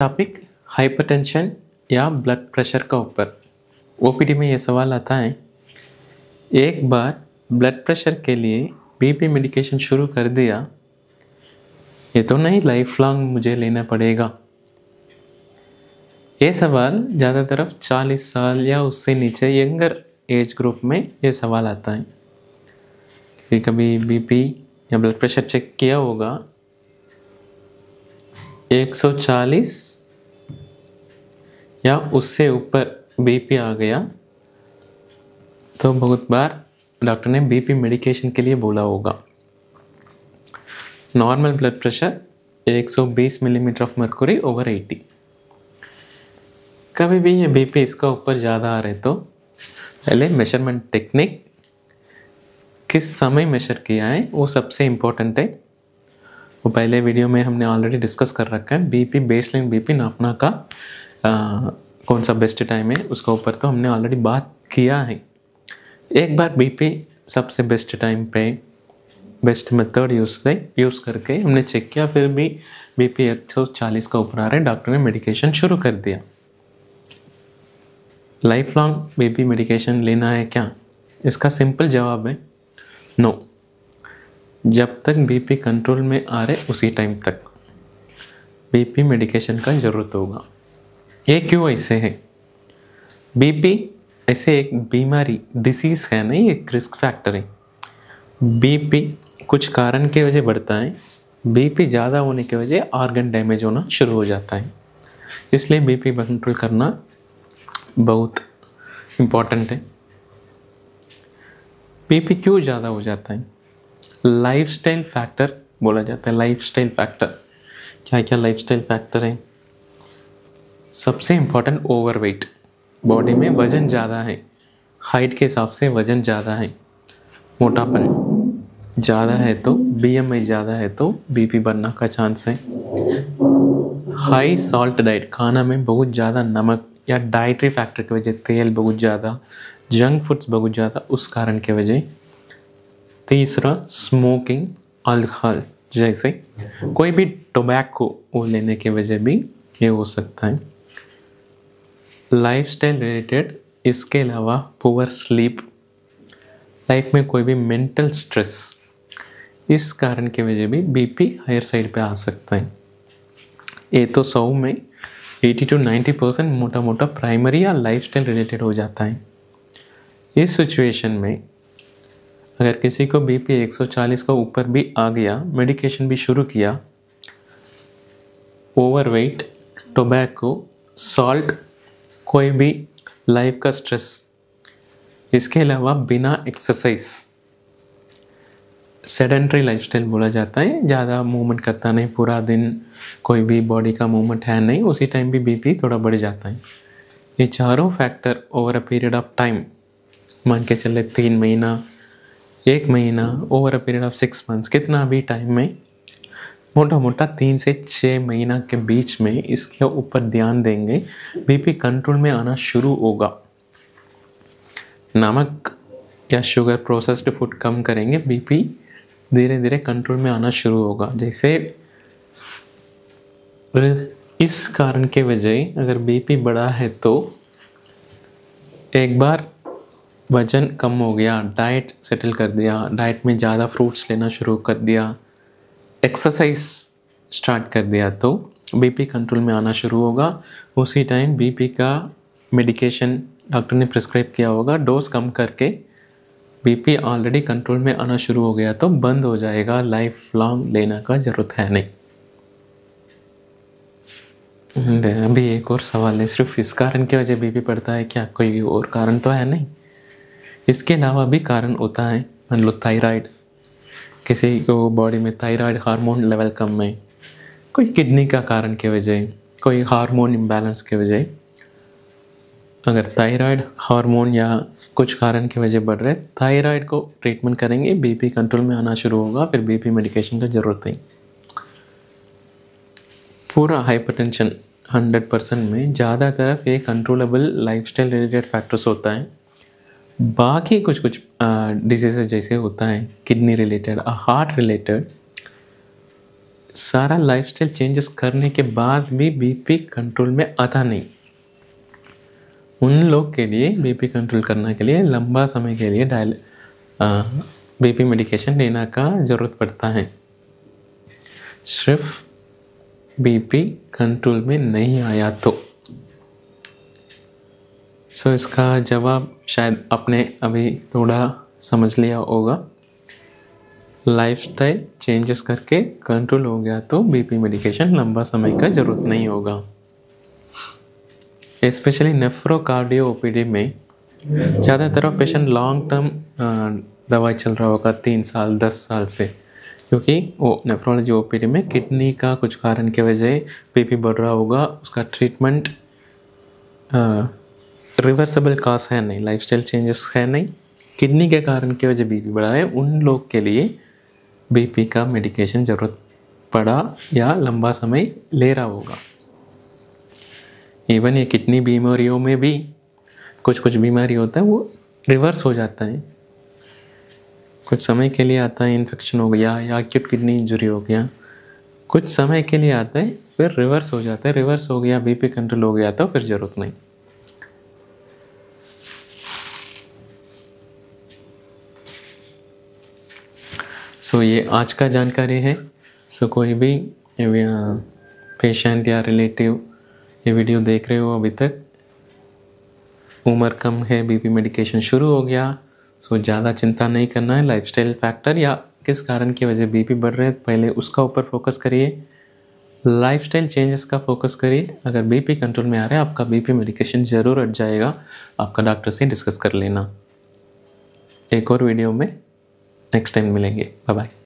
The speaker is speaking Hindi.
टॉपिक हाइपरटेंशन या ब्लड प्रेशर का ऊपर ओपीडी में ये सवाल आता है। एक बार ब्लड प्रेशर के लिए बीपी मेडिकेशन शुरू कर दिया, ये तो नहीं लाइफ लॉन्ग मुझे लेना पड़ेगा। ये सवाल ज़्यादातर 40 साल या उससे नीचे यंगर एज ग्रुप में ये सवाल आता है कि कभी बीपी या ब्लड प्रेशर चेक किया होगा 140 या उससे ऊपर बीपी आ गया तो बहुत बार डॉक्टर ने बीपी मेडिकेशन के लिए बोला होगा। Normal blood pressure 120 millimetre of mercury over 80। कभी भी ये बीपी इसका ऊपर ज़्यादा आ रहे तो पहले मेजरमेंट टेक्निक किस समय मेजर किया है वो सबसे इम्पोर्टेंट है। वो पहले वीडियो में हमने ऑलरेडी डिस्कस कर रखा है। बीपी बेसलाइन बीपी नापना का कौन सा बेस्ट टाइम है उसका ऊपर तो हमने ऑलरेडी बात किया है। एक बार बीपी सबसे बेस्ट टाइम पे बेस्ट मेथड यूज़ करके हमने चेक किया, फिर भी बीपी 140 का ऊपर आ रहा है, डॉक्टर ने मेडिकेशन शुरू कर दिया। लाइफ लॉन्ग बीपी मेडिकेशन लेना है क्या? इसका सिंपल जवाब है नो। जब तक बीपी कंट्रोल में आ रहे उसी टाइम तक बीपी मेडिकेशन का ज़रूरत होगा। ये क्यों ऐसे है? बीपी ऐसे एक बीमारी डिसीज़ है नहीं, एक रिस्क फैक्टर है। बीपी कुछ कारण की वजह बढ़ता है, बीपी ज़्यादा होने की वजह ऑर्गन डैमेज होना शुरू हो जाता है। इसलिए बीपी कंट्रोल करना बहुत इम्पॉर्टेंट है। बीपी क्यों ज़्यादा हो जाता है? लाइफस्टाइल फैक्टर बोला जाता है। लाइफस्टाइल फैक्टर क्या क्या लाइफस्टाइल फैक्टर है? सबसे इम्पोर्टेंट ओवरवेट, बॉडी में वज़न ज़्यादा है, हाइट के हिसाब से वज़न ज़्यादा है, मोटापन ज़्यादा है तो बीएमआई ज़्यादा है तो बीपी बढ़ने का चांस है। हाई सॉल्ट डाइट, खाना में बहुत ज़्यादा नमक या डाइटरी फैक्टर की वजह, तेल बहुत ज़्यादा, जंक फूड्स बहुत ज़्यादा, उस कारण की वजह। तीसरा स्मोकिंग, अल्कोहल जैसे कोई भी टोबैको वो लेने की वजह भी ये हो सकता है। लाइफस्टाइल रिलेटेड, इसके अलावा पुअर स्लीप, लाइफ में कोई भी मेंटल स्ट्रेस, इस कारण की वजह भी बीपी हायर साइड पे आ सकता है। ये तो 100 में 80 to 90% मोटा मोटा प्राइमरी या लाइफस्टाइल रिलेटेड हो जाता है। इस सिचुएशन में अगर किसी को बीपी 140 का ऊपर भी आ गया, मेडिकेशन भी शुरू किया, ओवरवेट, टोबैको, सॉल्ट, कोई भी लाइफ का स्ट्रेस, इसके अलावा बिना एक्सरसाइज, सेडेंटरी लाइफस्टाइल बोला जाता है, ज़्यादा मूवमेंट करता नहीं, पूरा दिन कोई भी बॉडी का मूवमेंट है नहीं, उसी टाइम भी बीपी थोड़ा बढ़ जाता है। ये चारों factor over a period of time, मान के चले 3 महीना, 1 महीना, over a period of 6 months, कितना भी टाइम में, मोटा मोटा 3 से 6 महीना के बीच में इसके ऊपर ध्यान देंगे, बीपी कंट्रोल में आना शुरू होगा। नमक या शुगर प्रोसेस्ड फूड कम करेंगे, बीपी धीरे धीरे कंट्रोल में आना शुरू होगा। जैसे इस कारण के वजह अगर बीपी बढ़ा है तो एक बार वज़न कम हो गया, डाइट सेटल कर दिया, डाइट में ज़्यादा फ्रूट्स लेना शुरू कर दिया, एक्सरसाइज स्टार्ट कर दिया तो बीपी कंट्रोल में आना शुरू होगा। उसी टाइम बीपी का मेडिकेशन डॉक्टर ने प्रिस्क्राइब किया होगा, डोज कम करके बीपी ऑलरेडी कंट्रोल में आना शुरू हो गया तो बंद हो जाएगा, लाइफ लॉन्ग लेने का ज़रूरत है नहीं। अभी एक और सवाल है, सिर्फ इस कारण की वजह बीपी बढ़ता है क्या? कोई और कारण तो है नहीं, इसके अलावा भी कारण होता है। मान लो थायराइड, किसी को बॉडी में थायराइड हार्मोन लेवल कम है, कोई किडनी का कारण की वजह, कोई हार्मोन इम्बैलेंस की वजह। अगर थायराइड हार्मोन या कुछ कारण की वजह बढ़ रहे, थायराइड को ट्रीटमेंट करेंगे, बीपी कंट्रोल में आना शुरू होगा, फिर बीपी मेडिकेशन का ज़रूरत नहीं। पूरा हाइपरटेंशन 100% में ज़्यादातर ये कंट्रोलेबल लाइफस्टाइल रिलेटेड फैक्टर्स होता है। बाकी कुछ कुछ डिजीज़ जैसे होता है किडनी रिलेटेड, हार्ट रिलेटेड, सारा लाइफस्टाइल चेंजेस करने के बाद भी बीपी कंट्रोल में आता नहीं, उन लोग के लिए बीपी कंट्रोल करने के लिए लंबा समय के लिए बीपी मेडिकेशन लेना का ज़रूरत पड़ता है। सिर्फ बीपी कंट्रोल में नहीं आया तो। इसका जवाब शायद आपने अभी थोड़ा समझ लिया होगा। लाइफस्टाइल चेंजेस करके कंट्रोल हो गया तो बीपी मेडिकेशन लंबा समय का ज़रूरत नहीं होगा। स्पेशली नेफ्रोकार्डियो ओपीडी में ज़्यादातर पेशेंट लॉन्ग टर्म दवाई चल रहा होगा 3 साल 10 साल से, क्योंकि वो नेफ्रोलॉजी ओपीडी में किडनी का कुछ कारण की वजह बीपी बढ़ रहा होगा, उसका ट्रीटमेंट रिवर्सिबल कॉज है नहीं, लाइफस्टाइल चेंजेस है नहीं, किडनी के कारण की वजह बीपी बढ़ा है। उन लोग के लिए बीपी का मेडिकेशन ज़रूरत पड़ा या लंबा समय ले रहा होगा। इवन ये किडनी बीमारियों में भी कुछ बीमारी होता है वो रिवर्स हो जाता है, कुछ समय के लिए आता है, इन्फेक्शन हो गया या एक्यूट किडनी इंजरी हो गया, कुछ समय के लिए आता है फिर रिवर्स हो जाता है। रिवर्स हो गया, बीपी कंट्रोल हो गया तो फिर ज़रूरत नहीं। ये आज का जानकारी है। कोई भी पेशेंट या रिलेटिव ये वीडियो देख रहे हो, अभी तक उम्र कम है, बीपी मेडिकेशन शुरू हो गया, ज़्यादा चिंता नहीं करना है। लाइफस्टाइल फैक्टर या किस कारण की वजह बीपी बढ़ रहे हैं पहले उसका ऊपर फोकस करिए, लाइफस्टाइल चेंजेस का फोकस करिए। अगर बीपी कंट्रोल में आ रहा है आपका बीपी मेडिकेशन ज़रूर हट जाएगा, आपका डॉक्टर से डिस्कस कर लेना। एक और वीडियो में नेक्स्ट टाइम मिलेंगे। Bye bye.